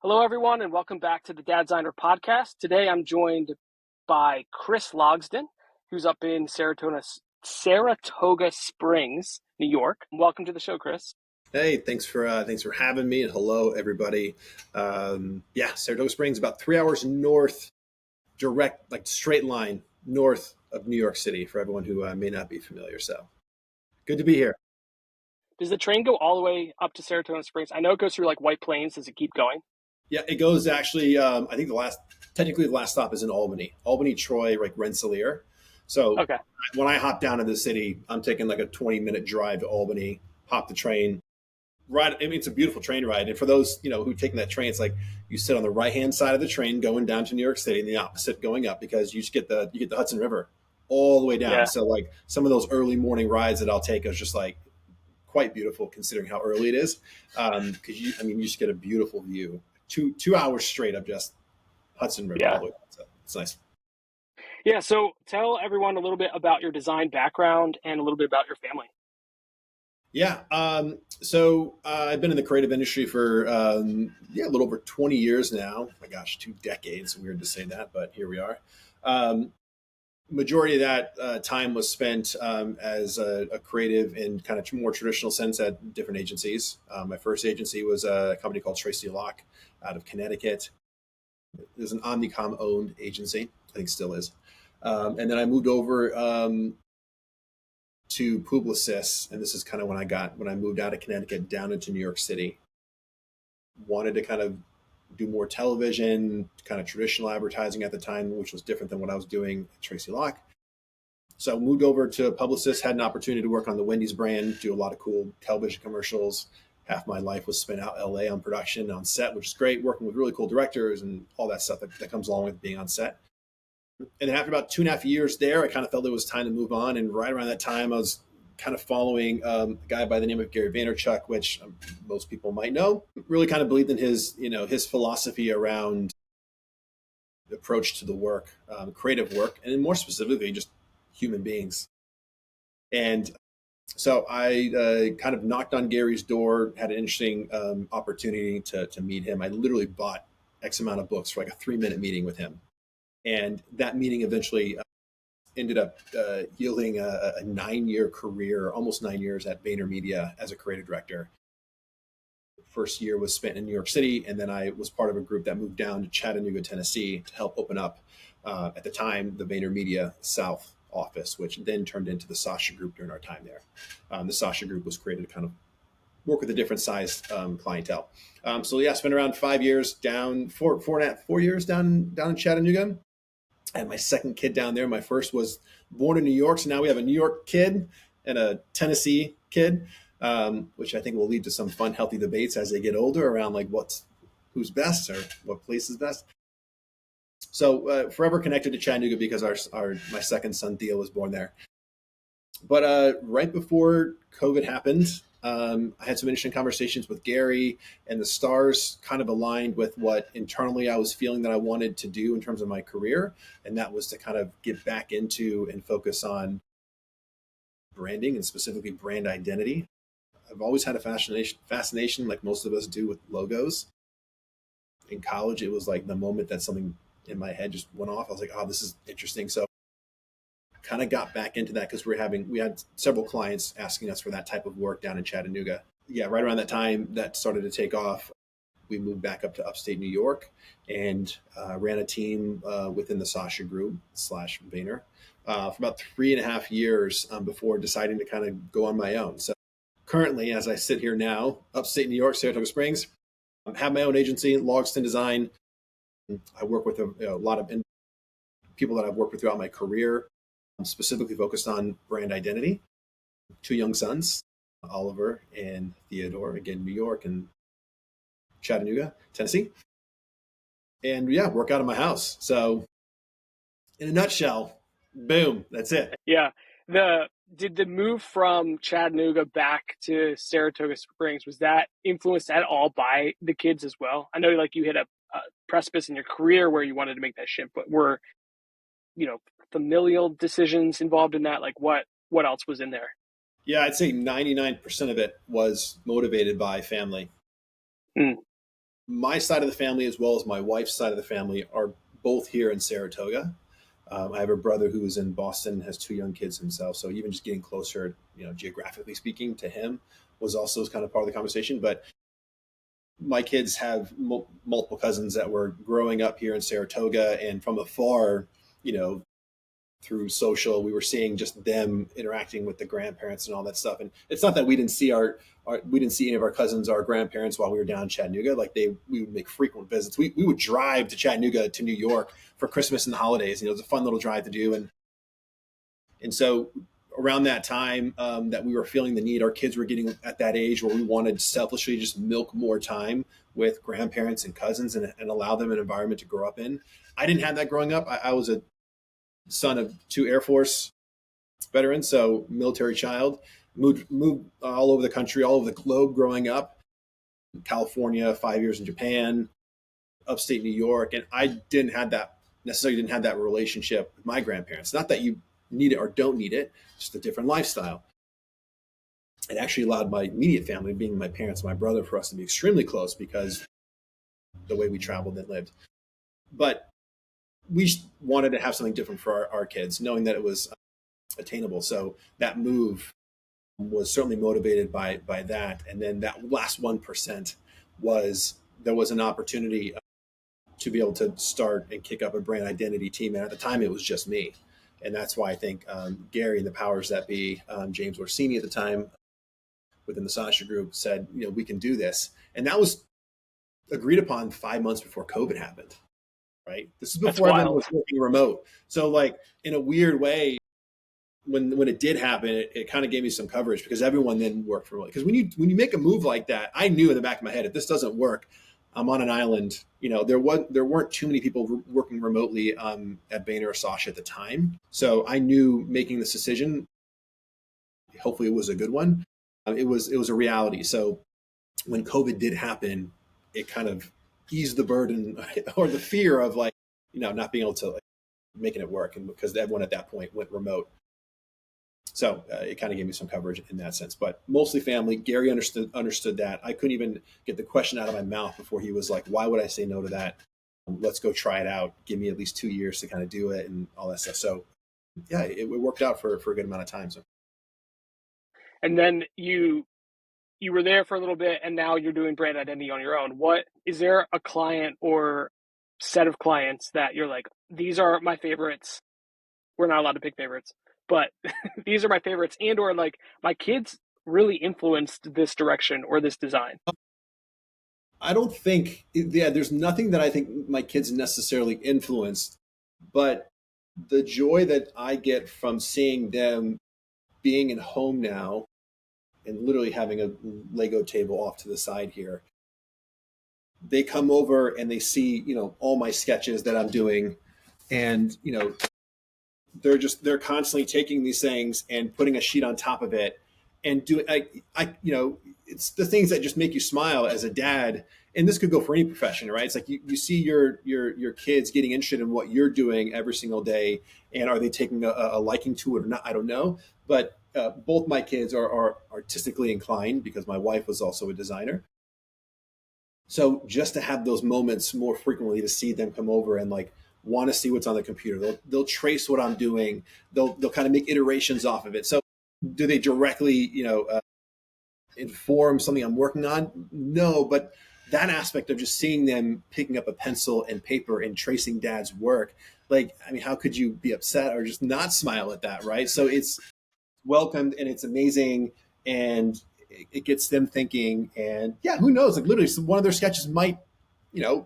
Hello, everyone, and welcome back to the Dadziner podcast. Today, I'm joined by Chris Logsdon, who's up in Saratoga Springs, New York. Welcome to the show, Chris. Hey, thanks for having me, and hello everybody. Saratoga Springs, about 3 hours north, direct, like straight line north of New York City. For everyone who may not be familiar, so good to be here. Does the train go all the way up to Saratoga Springs? I know it goes through like White Plains. Does it keep going? Yeah, it goes actually. I think technically the last stop is in Albany, Troy, like Rensselaer. So Okay. when I hop down to the city, I'm taking like a 20-minute drive to Albany, hop the train, ride. I mean, it's a beautiful train ride. And for those, who taking that train, it's like you sit on the right-hand side of the train going down to New York City and the opposite going up, because you get the Hudson River all the way down. Yeah. So like some of those early morning rides that I'll take is just like quite beautiful considering how early it is. Because you just get a beautiful view. 2 hours straight of just Hudson River all Yeah. the way down. So it's nice. Yeah. So tell everyone a little bit about your design background and a little bit about your family. Yeah. I've been in the creative industry for a little over 20 years now. Oh my gosh, 2 decades. Weird to say that, but here we are. Majority of that time was spent as a creative in kind of more traditional sense at different agencies. My first agency was a company called Tracy Locke out of Connecticut. It was an Omnicom owned agency. I think still is. And then I moved over to Publicis, and this is kind of when I moved out of Connecticut down into New York City. Wanted to kind of do more television, kind of traditional advertising at the time, which was different than what I was doing at Tracy Locke. So I moved over to Publicis, had an opportunity to work on the Wendy's brand, do a lot of cool television commercials. Half my life was spent out LA on production, on set, which is great, working with really cool directors and all that stuff that comes along with being on set. And then after about 2.5 years there, I kind of felt it was time to move on. And right around that time, I was kind of following a guy by the name of Gary Vaynerchuk, which most people might know. Really kind of believed in his philosophy around the approach to the work, creative work, and more specifically, just human beings. And so I kind of knocked on Gary's door, had an interesting opportunity to meet him. I literally bought X amount of books for like a 3-minute meeting with him. And that meeting eventually ended up yielding a 9-year career, almost 9 years at Vayner Media as a creative director. First year was spent in New York City, and then I was part of a group that moved down to Chattanooga, Tennessee to help open up, at the time, the Vayner Media South office, which then turned into the Sasha Group during our time there. The Sasha Group was created to kind of work with a different size clientele. Spent around 5 years down, 4 years down in Chattanooga. I had my second kid down there. My first was born in New York. So now we have a New York kid and a Tennessee kid, which I think will lead to some fun, healthy debates as they get older around like who's best or what place is best. So forever connected to Chattanooga because my second son, Theo, was born there. But right before COVID happened, I had some interesting conversations with Gary, and the stars kind of aligned with what internally I was feeling that I wanted to do in terms of my career. And that was to kind of get back into and focus on branding, and specifically brand identity. I've always had a fascination like most of us do with logos. In college, it was like the moment that something in my head just went off. I was like, oh, this is interesting. So kind of got back into that because we had several clients asking us for that type of work down in Chattanooga. Yeah, right around that time that started to take off, we moved back up to upstate New York and ran a team within the Sasha Group / Vayner for about 3.5 years before deciding to kind of go on my own. So currently, as I sit here now, upstate New York, Saratoga Springs, I have my own agency, Logsdon Design. I work with a lot of people that I've worked with throughout my career. I'm specifically focused on brand identity. 2 young sons, Oliver and Theodore, again, New York and Chattanooga, Tennessee. And yeah, work out of my house. So in a nutshell, boom, that's it. Yeah. Did the move from Chattanooga back to Saratoga Springs, was that influenced at all by the kids as well? I know like you hit a precipice in your career where you wanted to make that shift, but were, familial decisions involved in that? Like what else was in there? Yeah, I'd say 99% of it was motivated by family. Mm. My side of the family, as well as my wife's side of the family, are both here in Saratoga. I have a brother who is in Boston, has two young kids himself. So even just getting closer, geographically speaking, to him was also kind of part of the conversation. But my kids have multiple cousins that were growing up here in Saratoga, and from afar, you know, through social, we were seeing just them interacting with the grandparents and all that stuff. And it's not that we didn't see we didn't see any of our cousins, our grandparents, while we were down in Chattanooga. Like we would make frequent visits. We would drive to Chattanooga to New York for Christmas and the holidays. It was a fun little drive to do. And so around that time, that we were feeling the need, our kids were getting at that age where we wanted selfishly just milk more time with grandparents and cousins, and allow them an environment to grow up in. I didn't have that growing up. I was a son of two Air Force veterans, so military child. Moved all over the country, all over the globe growing up. California, 5 years in Japan, upstate New York, and I didn't have that relationship with my grandparents. Not that you need it or don't need it, just a different lifestyle. It actually allowed my immediate family, being my parents, my brother, for us to be extremely close because the way we traveled and lived. But we wanted to have something different for our kids, knowing that it was attainable. So that move was certainly motivated by that. And then that last 1% was there was an opportunity to be able to start and kick up a brand identity team. And at the time, it was just me. And that's why I think Gary and the powers that be, James Orsini at the time within the Sasha Group, said, we can do this. And that was agreed upon 5 months before COVID happened, right? This is before everyone was working remote. So like in a weird way, when it did happen, it kind of gave me some coverage because everyone then worked remotely. Because when you make a move like that, I knew in the back of my head, if this doesn't work, I'm on an island. There weren't too many people working remotely at Vayner or Sasha at the time. So I knew making this decision, hopefully it was a good one. It was a reality. So when COVID did happen, it kind of eased the burden or the fear of not being able to making it work, and because everyone at that point went remote. So it kind of gave me some coverage in that sense, but mostly family. Gary understood that. I couldn't even get the question out of my mouth before he was like, why would I say no to that? Let's go try it out. Give me at least 2 years to kind of do it and all that stuff. So yeah, it worked out for a good amount of time. So. And then you were there for a little bit, and now you're doing brand identity on your own. What is there a client or set of clients that you're like, these are my favorites? We're not allowed to pick favorites, but these are my favorites, and or like my kids really influenced this direction or this design. I don't think, there's nothing that I think my kids necessarily influenced, but the joy that I get from seeing them being at home now and literally having a Lego table off to the side here. They come over and they see, all my sketches that I'm doing, and, they're constantly taking these things and putting a sheet on top of it and doing, it's the things that just make you smile as a dad. And this could go for any profession, right? It's like you see your kids getting interested in what you're doing every single day, and are they taking a liking to it or not? I don't know, but both my kids are artistically inclined because my wife was also a designer. So just to have those moments more frequently, to see them come over and want to see what's on the computer, they'll trace what I'm doing. They'll kind of make iterations off of it. So do they directly, inform something I'm working on? No, but that aspect of just seeing them picking up a pencil and paper and tracing dad's work, how could you be upset or just not smile at that, right? So it's welcomed and it's amazing, and it gets them thinking. And yeah, who knows? Literally, one of their sketches might, I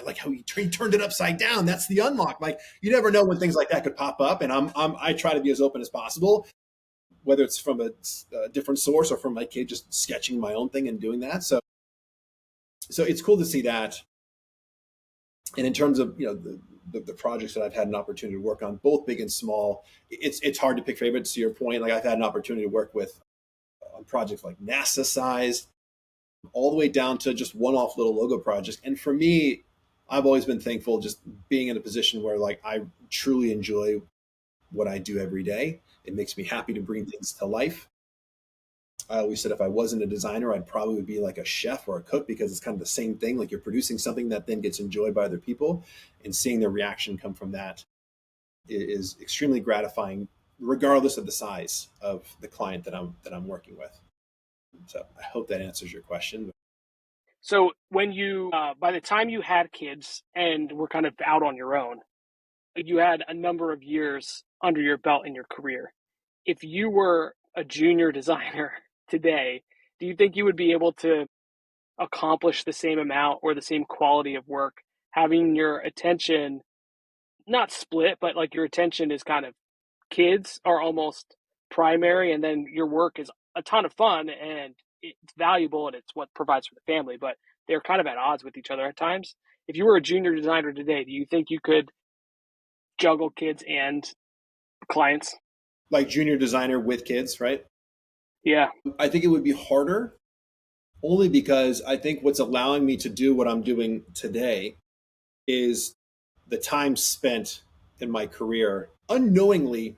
like how he turned it upside down. That's the unlock. You never know when things like that could pop up. And I try to be as open as possible, whether it's from a different source or from my kid just sketching my own thing and doing that. So it's cool to see that. And in terms of, the projects that I've had an opportunity to work on, both big and small, it's hard to pick favorites, to your point. I've had an opportunity to work with on projects like NASA size, all the way down to just one-off little logo projects. And for me, I've always been thankful just being in a position where I truly enjoy what I do every day. It makes me happy to bring things to life. I always said if I wasn't a designer, I'd probably be like a chef or a cook because it's kind of the same thing. Like you're producing something that then gets enjoyed by other people, and seeing the reaction come from that is extremely gratifying, regardless of the size of the client that I'm working with. So I hope that answers your question. So when you, by the time you had kids and were kind of out on your own, you had a number of years under your belt in your career. If you were a junior designer today, do you think you would be able to accomplish the same amount or the same quality of work, having your attention not split, but like your attention is kind of kids are almost primary, and then your work is a ton of fun and it's valuable and it's what provides for the family, but they're kind of at odds with each other at times. If you were a junior designer today, do you think you could juggle kids and clients? Like junior designer with kids, right? Yeah. I think it would be harder only because I think what's allowing me to do what I'm doing today is the time spent in my career unknowingly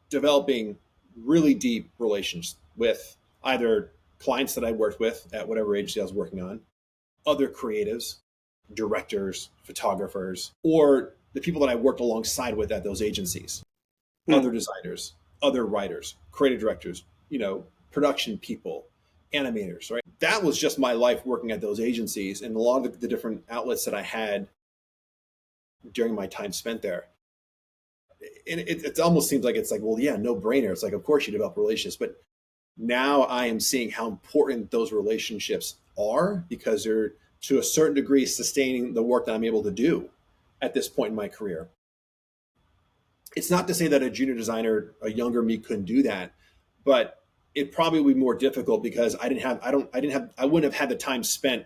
developing really deep relations with either clients that I worked with at whatever agency I was working on, other creatives, directors, photographers, or the people that I worked alongside with at those agencies, Hmm. other designers, other writers, creative directors, production people, animators, right? That was just my life working at those agencies and a lot of the different outlets that I had during my time spent there. And it almost seems like it's like, well, yeah, no brainer. It's like, of course you develop relationships, but now I am seeing how important those relationships are because they're to a certain degree sustaining the work that I'm able to do at this point in my career. It's not to say that a junior designer, a younger me, couldn't do that, but it probably would be more difficult because I wouldn't have had the time spent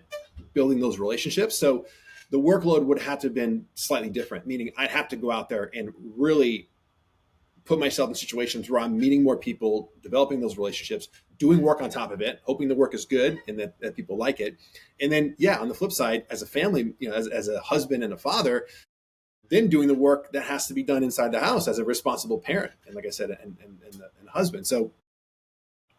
building those relationships. So the workload would have to have been slightly different, meaning I'd have to go out there and really put myself in situations where I'm meeting more people, developing those relationships, doing work on top of it, hoping the work is good and that people like it. And then, yeah, on the flip side, as a family, as a husband and a father, then doing the work that has to be done inside the house as a responsible parent. And like I said, and husband. So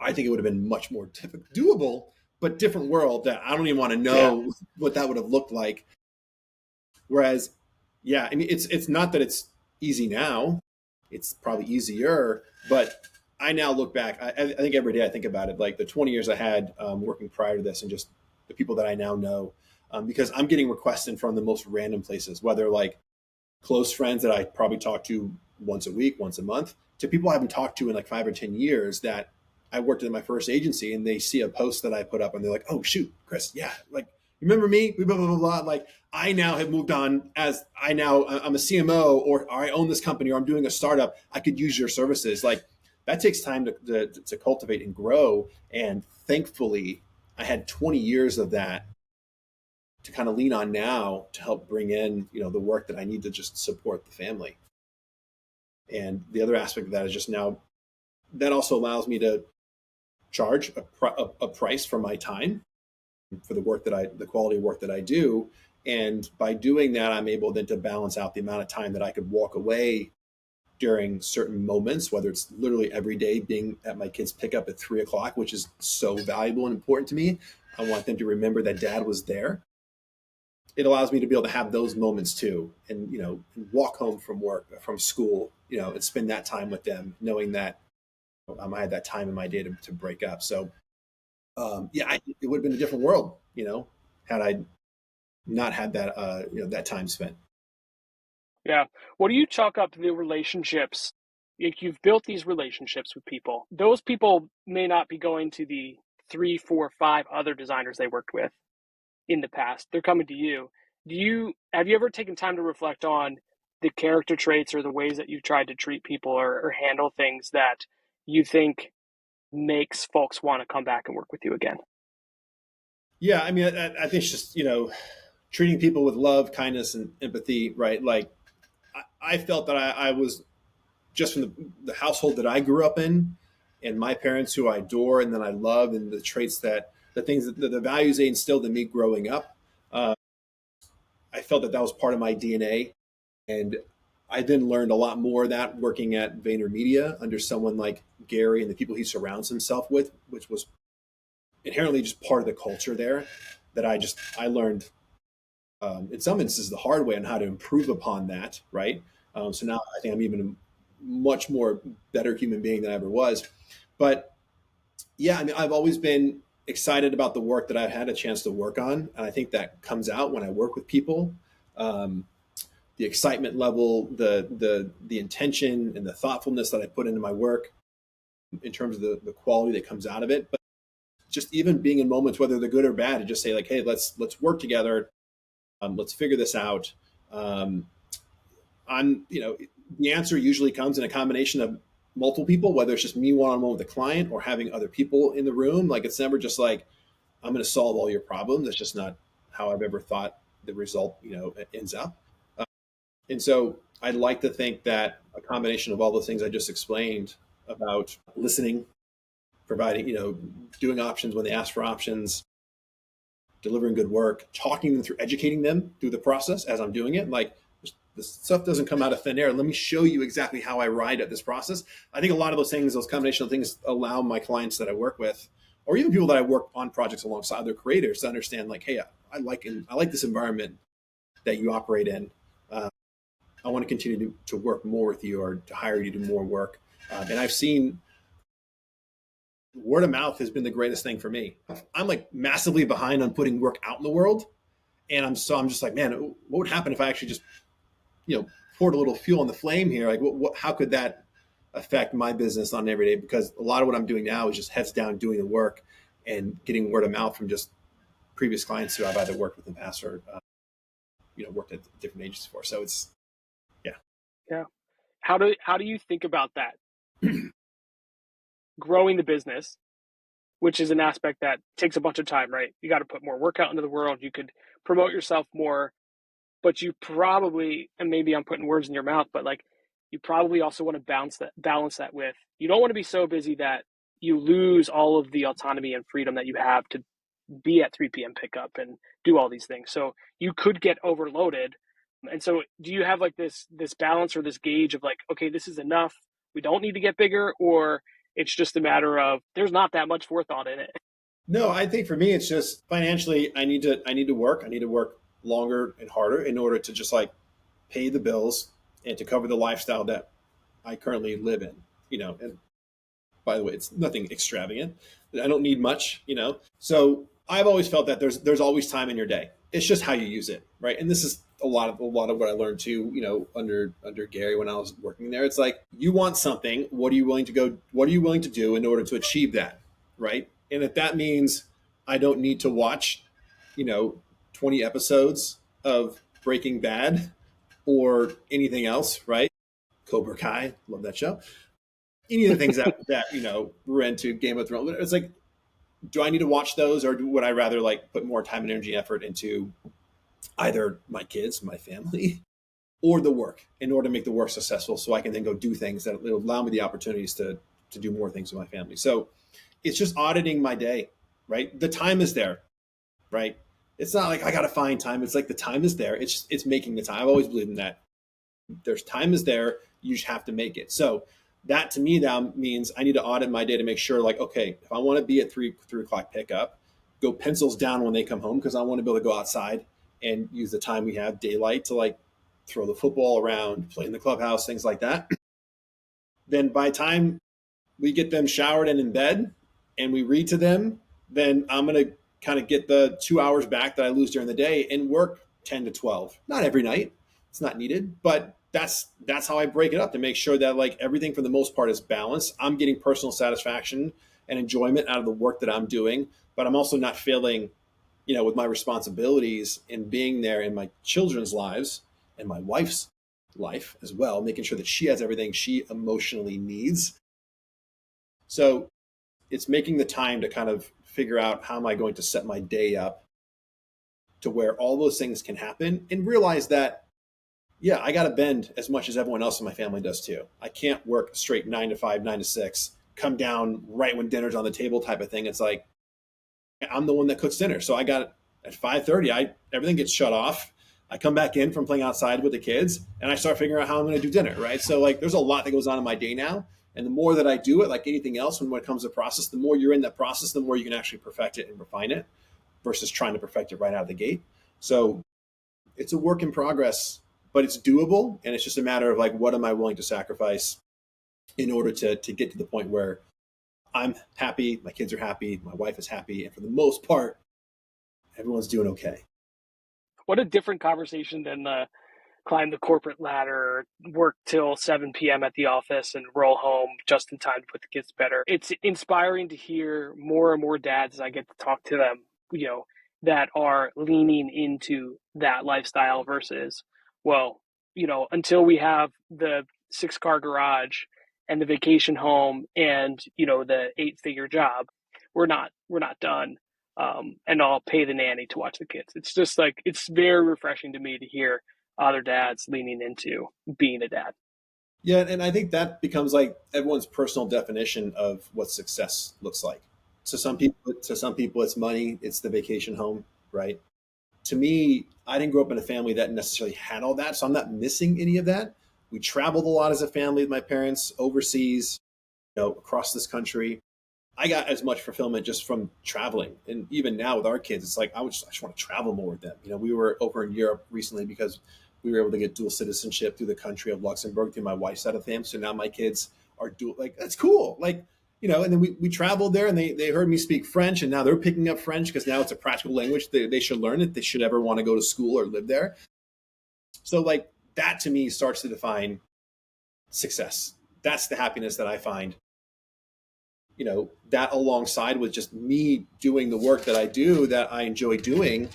I think it would have been much more doable, but different world that I don't even want to Yeah. know what that would have looked like. Whereas, yeah, I mean, it's not that it's easy now. It's probably easier, but I now look back. I think every day I think about it, like the 20 years I had working prior to this, and just the people that I now know, because I'm getting requests in from the most random places, whether like close friends that I probably talk to once a week, once a month, to people I haven't talked to in like 5 or 10 years that I worked in my first agency, and they see a post that I put up, and they're like, "Oh shoot, Chris, yeah, like remember me? Blah blah blah blah." Like I now have moved on as I'm a CMO, or I own this company, or I'm doing a startup. I could use your services. Like that takes time to cultivate and grow. And thankfully, I had 20 years of that to kind of lean on now to help bring in the work that I need to just support the family. And the other aspect of that is just now that also allows me to charge a price for my time for the quality of work that I do. And by doing that, I'm able then to balance out the amount of time that I could walk away during certain moments, whether it's literally every day being at my kids' pickup at 3 o'clock, which is so valuable and important to me. I want them to remember that dad was there. It allows me to be able to have those moments too, and walk home from work, from school, and spend that time with them, knowing that I had that time in my day to break up. So yeah, it would have been a different world, had I not had that that time spent. Yeah. What do you chalk up the relationships? Like you've built these relationships with people. Those people may not be going to the three, four, five other designers they worked with in the past. They're coming to you. Have you ever taken time to reflect on the character traits or the ways that you've tried to treat people or handle things that you think makes folks want to come back and work with you again? Yeah, I mean, I think it's just treating people with love, kindness, and empathy, right? Like I felt that I was just from the household that I grew up in, and my parents who I adore and that I love, and the traits that the things that the values they instilled in me growing up. Uh, I felt that was part of my DNA, and I then learned a lot more of that working at Vayner Media under someone like Gary and the people he surrounds himself with, which was inherently just part of the culture there that I learned in some instances the hard way on how to improve upon that, right? So now I think I'm even a much more better human being than I ever was. But yeah, I mean, I've always been excited about the work that I've had a chance to work on, and I think that comes out when I work with people. Um, the excitement level, the intention, and the thoughtfulness that I put into my work, in terms of the quality that comes out of it. But just even being in moments, whether they're good or bad, to just say like, hey, let's work together, let's figure this out. Um, I'm, the answer usually comes in a combination of multiple people, whether it's just me one on one with the client or having other people in the room. Like it's never just like, I'm going to solve all your problems. That's just not how I've ever thought the result, ends up. Uh, and so I'd like to think that a combination of all those things I just explained about listening, providing, doing options when they ask for options, delivering good work, talking them through, educating them through the process as I'm doing it. Like this stuff doesn't come out of thin air. Let me show you exactly how I ride at this process. I think a lot of those things, those combination of things, allow my clients that I work with, or even people that I work on projects alongside other creators, to understand like, hey, I like this environment that you operate in. Uh, I want to continue to work more with you, or to hire you to do more work. And I've seen word of mouth has been the greatest thing for me. I'm like massively behind on putting work out in the world. And I'm just like, man, what would happen if I actually just, poured a little fuel on the flame here? Like, how could that affect my business on every day? Because a lot of what I'm doing now is just heads down doing the work and getting word of mouth from just previous clients who I've either worked with in the past or, worked at different agencies for. So it's, yeah. Yeah. How do you think about that? Growing the business, which is an aspect that takes a bunch of time, right? You got to put more work out into the world. You could promote yourself more, but you probably, and maybe I'm putting words in your mouth, but like you probably also want to balance that with, you don't want to be so busy that you lose all of the autonomy and freedom that you have to be at 3 p.m. pickup and do all these things. So you could get overloaded. And so do you have like this balance or this gauge of like, okay, this is enough, we don't need to get bigger, or it's just a matter of there's not that much forethought in it? No, I think for me, it's just financially, I need to work. I need to work longer and harder in order to just like pay the bills and to cover the lifestyle that I currently live in, and by the way, it's nothing extravagant. I don't need much, So I've always felt that there's always time in your day. It's just how you use it, right? And this is a lot of what I learned too, under Gary when I was working there. It's like, you want something, what are you willing to do in order to achieve that, right? And if that means I don't need to watch, 20 episodes of Breaking Bad or anything else, right? Cobra Kai, love that show. Any of the things that we're into, Game of Thrones. It's like, do I need to watch those, or would I rather like put more time and energy, effort into either my kids, my family, or the work in order to make the work successful, so I can then go do things that will allow me the opportunities to do more things with my family. So it's just auditing my day, right? The time is there, right? It's not like I got to find time. It's like the time is there. It's making the time. I've always believed in that. There's time is there. You just have to make it. So that to me now means I need to audit my day to make sure, like, okay, if I want to be at three o'clock pickup, go pencils down when they come home, because I want to be able to go outside and use the time we have daylight to like throw the football around, play in the clubhouse, things like that. Then by the time we get them showered and in bed and we read to them, then I'm going to kind of get the 2 hours back that I lose during the day and work 10 to 12. Not every night. It's not needed, but that's how I break it up to make sure that like everything for the most part is balanced. I'm getting personal satisfaction and enjoyment out of the work that I'm doing, but I'm also not failing, with my responsibilities in being there in my children's lives and my wife's life as well, making sure that she has everything she emotionally needs. So it's making the time to kind of figure out, how am I going to set my day up to where all those things can happen, and realize that, yeah, I got to bend as much as everyone else in my family does too. I can't work straight 9 to 5, 9 to 6, come down right when dinner's on the table type of thing. It's like, I'm the one that cooks dinner. So I got at 5:30, everything gets shut off. I come back in from playing outside with the kids and I start figuring out how I'm going to do dinner. Right. So like, there's a lot that goes on in my day now. And the more that I do it, like anything else, when it comes to process, the more you're in that process, the more you can actually perfect it and refine it versus trying to perfect it right out of the gate. So it's a work in progress, but it's doable. And it's just a matter of like, what am I willing to sacrifice in order to get to the point where I'm happy, my kids are happy, my wife is happy, and for the most part, everyone's doing okay. What a different conversation than the climb the corporate ladder, work till 7 p.m. at the office, and roll home just in time to put the kids to bed. It's inspiring to hear more and more dads as I get to talk to them, that are leaning into that lifestyle versus, well, until we have the 6-car garage and the vacation home and, the 8-figure job, we're not done. And I'll pay the nanny to watch the kids. It's just like, it's very refreshing to me to hear other dads leaning into being a dad. Yeah, and I think that becomes like everyone's personal definition of what success looks like. To some people, it's money, it's the vacation home, right? To me, I didn't grow up in a family that necessarily had all that, so I'm not missing any of that. We traveled a lot as a family with my parents overseas, across this country. I got as much fulfillment just from traveling. And even now with our kids, it's like I just want to travel more with them. We were over in Europe recently because we were able to get dual citizenship through the country of Luxembourg through my wife's side of the family. So now my kids are dual. Like, that's cool. Like, and then we traveled there and they heard me speak French, and now they're picking up French because now it's a practical language. They should learn it. They should ever want to go to school or live there. So like that to me starts to define success. That's the happiness that I find, that alongside with just me doing the work that I do, that I enjoy doing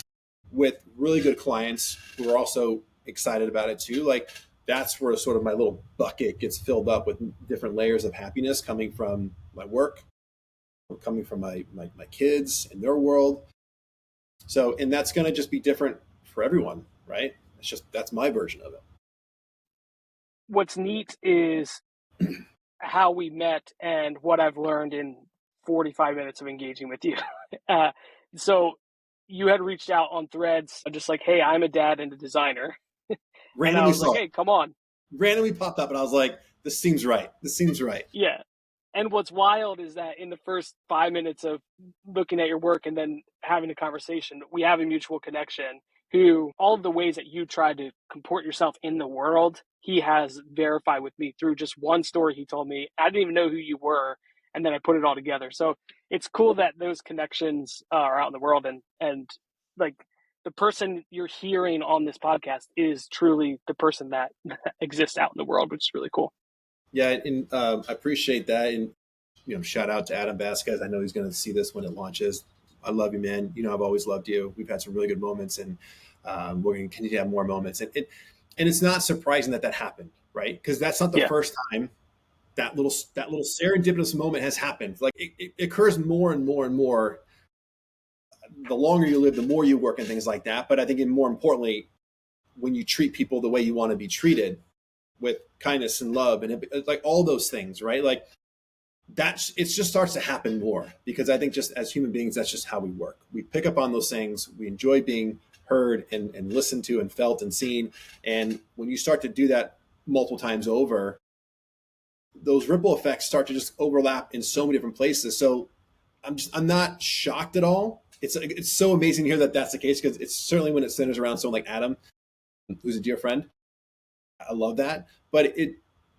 with really good clients who are also excited about it too. Like that's where sort of my little bucket gets filled up with different layers of happiness coming from my work, coming from my kids and their world. So, and that's going to just be different for everyone, right? That's my version of it. What's neat is how we met and what I've learned in 45 minutes of engaging with you. So you had reached out on Threads, just like, hey, I'm a dad and a designer. And I Randomly was like, saw hey, come on. randomly popped up, and I was like, this seems right. This seems right. Yeah. And what's wild is that in the first 5 minutes of looking at your work and then having a conversation, we have a mutual connection who all of the ways that you try to comport yourself in the world, he has verified with me through just one story he told me. I didn't even know who you were. And then I put it all together. So it's cool that those connections are out in the world, and like the person you're hearing on this podcast is truly the person that exists out in the world, which is really cool. Yeah, and I appreciate that. And shout out to Adam Vasquez. I know he's going to see this when it launches. I love you, man. I've always loved you. We've had some really good moments, and we're going to continue to have more moments. And it's not surprising that happened, right? Because that's not the first time that little serendipitous moment has happened. Like it occurs more and more and more. The longer you live, the more you work and things like that. But I think, and more importantly, when you treat people the way you want to be treated, with kindness and love, and like all those things, right? Like it just starts to happen more, because I think just as human beings, that's just how we work. We pick up on those things. We enjoy being heard and listened to and felt and seen. And when you start to do that multiple times over, those ripple effects start to just overlap in so many different places. So I'm not shocked at all. It's so amazing to hear that that's the case, because it's certainly when it centers around someone like Adam, who's a dear friend. I love that, but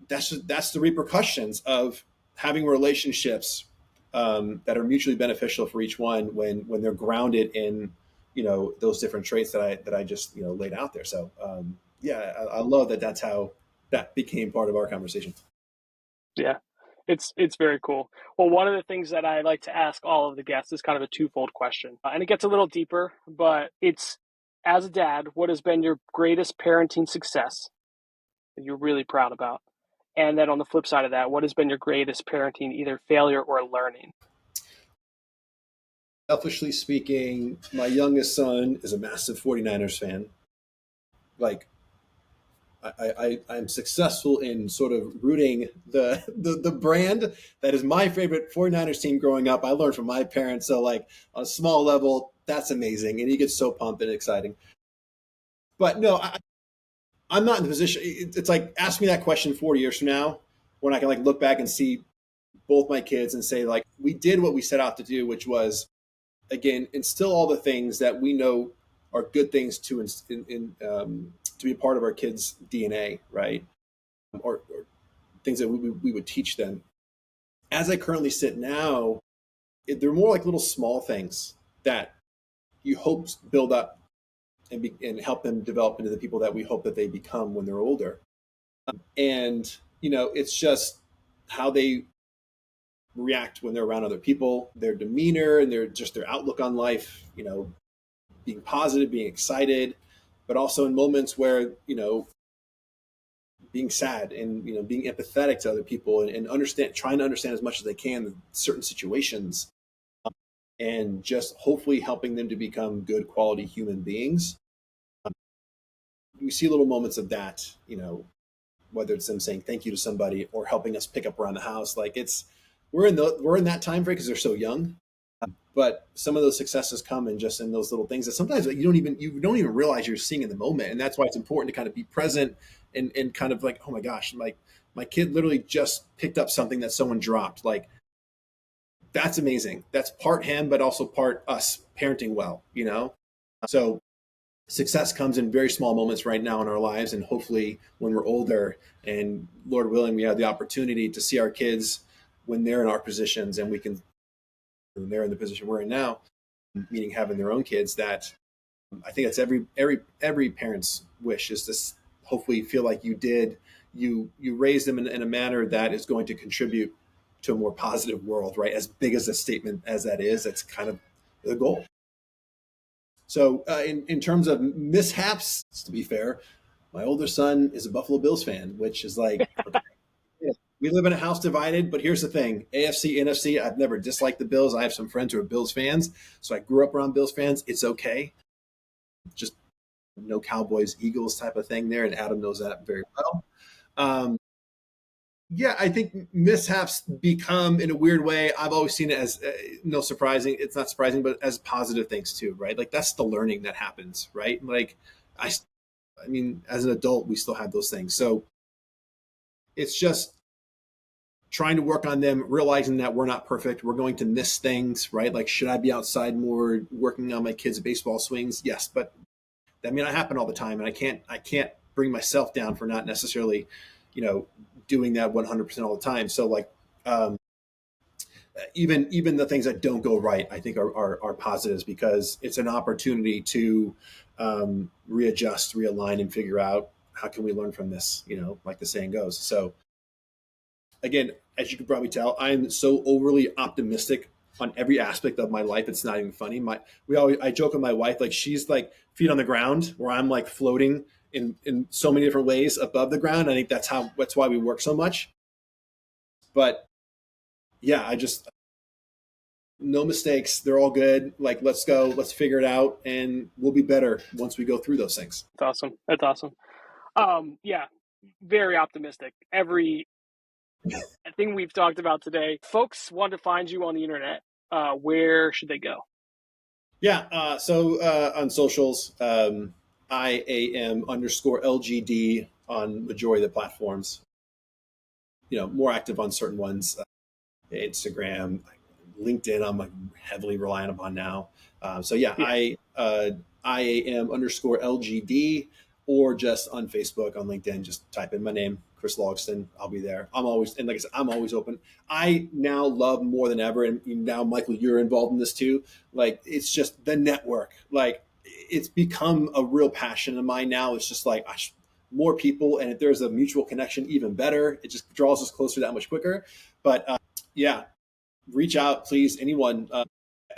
that's the repercussions of having relationships that are mutually beneficial for each one when they're grounded in those different traits that I just laid out there. So I love that. That's how that became part of our conversation. Yeah, it's very cool. Well, one of the things that I like to ask all of the guests is kind of a twofold question, and it gets a little deeper, but it's, as a dad, what has been your greatest parenting success that you're really proud about? And then on the flip side of that, what has been your greatest parenting, either failure or learning? Selfishly speaking, my youngest son is a massive 49ers fan. Like, I'm successful in sort of rooting the brand that is my favorite 49ers team growing up. I learned from my parents. So like on a small level, that's amazing. And he gets so pumped and exciting. But no, I'm not in the position. It's like, ask me that question 40 years from now, when I can like look back and see both my kids and say like we did what we set out to do, which was again instill all the things that we know are good things to be a part of our kids' DNA, right? Or things that we would teach them. As I currently sit now, they're more like little small things that you hope build up and help them develop into the people that we hope that they become when they're older. And it's just how they react when they're around other people, their demeanor and their outlook on life, being positive, being excited, but also in moments where, being sad and, being empathetic to other people and trying to understand as much as they can in certain situations, and just hopefully helping them to become good quality human beings. We see little moments of that, whether it's them saying thank you to somebody or helping us pick up around the house. Like we're in that time frame because they're so young. But some of those successes come in just in those little things that sometimes you don't even realize you're seeing in the moment. And that's why it's important to kind of be present and kind of like, oh my gosh, like my kid literally just picked up something that someone dropped. Like that's amazing. That's part him, but also part us parenting well. So success comes in very small moments right now in our lives. And hopefully when we're older and Lord willing, we have the opportunity to see our kids when they're in our positions and when they're in the position we're in now, meaning having their own kids, that I think that's every parent's wish is to hopefully feel like you raise them in a manner that is going to contribute to a more positive world, right? As big as a statement as that is, that's kind of the goal. So in terms of mishaps, to be fair, my older son is a Buffalo Bills fan, which is like, okay, we live in a house divided, but here's the thing: AFC, NFC. I've never disliked the Bills. I have some friends who are Bills fans, so I grew up around Bills fans. It's okay, just no Cowboys, Eagles type of thing there, and Adam knows that very well. Um, yeah, I think mishaps become in a weird way. I've always seen it as no surprising. It's not surprising, but as positive things too, right? Like that's the learning that happens, right? Like I, I mean, as an adult, we still have those things. So it's just trying to work on them, realizing that we're not perfect. We're going to miss things, right? Like, should I be outside more working on my kids' baseball swings? Yes, but that may not happen all the time, and I can't bring myself down for not necessarily, doing that 100% all the time. So like, even the things that don't go right, I think are positives because it's an opportunity to readjust, realign, and figure out how can we learn from this. Like the saying goes. So again, as you can probably tell, I'm so overly optimistic on every aspect of my life. It's not even funny. I joke with my wife, like she's like feet on the ground where I'm like floating in so many different ways above the ground. I think that's why we work so much. But yeah, I just no mistakes. They're all good. Like, let's go, let's figure it out and we'll be better once we go through those things. That's awesome. Yeah, very optimistic. Every thing we've talked about today, folks want to find you on the internet. Where should they go? Yeah. So on socials, IAM_LGD on majority of the platforms. More active on certain ones. Instagram, LinkedIn. I'm like heavily reliant upon now. So yeah, Yeah. IAM_LGD, or just on Facebook, on LinkedIn, just type in my name, Chris Logsdon. I'll be there. And like I said, I'm always open. I now love more than ever, and now Michael, you're involved in this too. Like it's just the network. Like it's become a real passion of mine now. It's just like more people, and if there's a mutual connection, even better. It just draws us closer that much quicker. But yeah, reach out, please, anyone.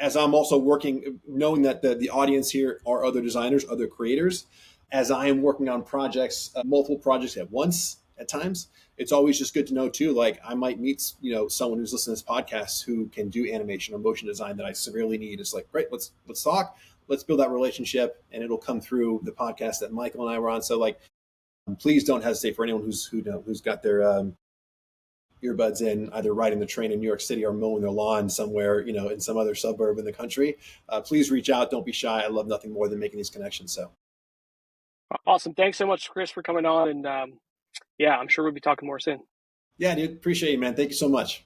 As I'm also working, knowing that the audience here are other designers, other creators, as I am working on projects, multiple projects at once at times, it's always just good to know too, like I might meet, someone who's listening to this podcast who can do animation or motion design that I severely need. It's like, great, let's talk, let's build that relationship, and it'll come through the podcast that Michael and I were on. So like, please don't hesitate for anyone who's got their earbuds in, either riding the train in New York City or mowing their lawn somewhere, in some other suburb in the country. Please reach out. Don't be shy. I love nothing more than making these connections. So Awesome. Thanks so much, Chris, for coming on. And yeah, I'm sure we'll be talking more soon. Yeah, dude. Appreciate you, man. Thank you so much.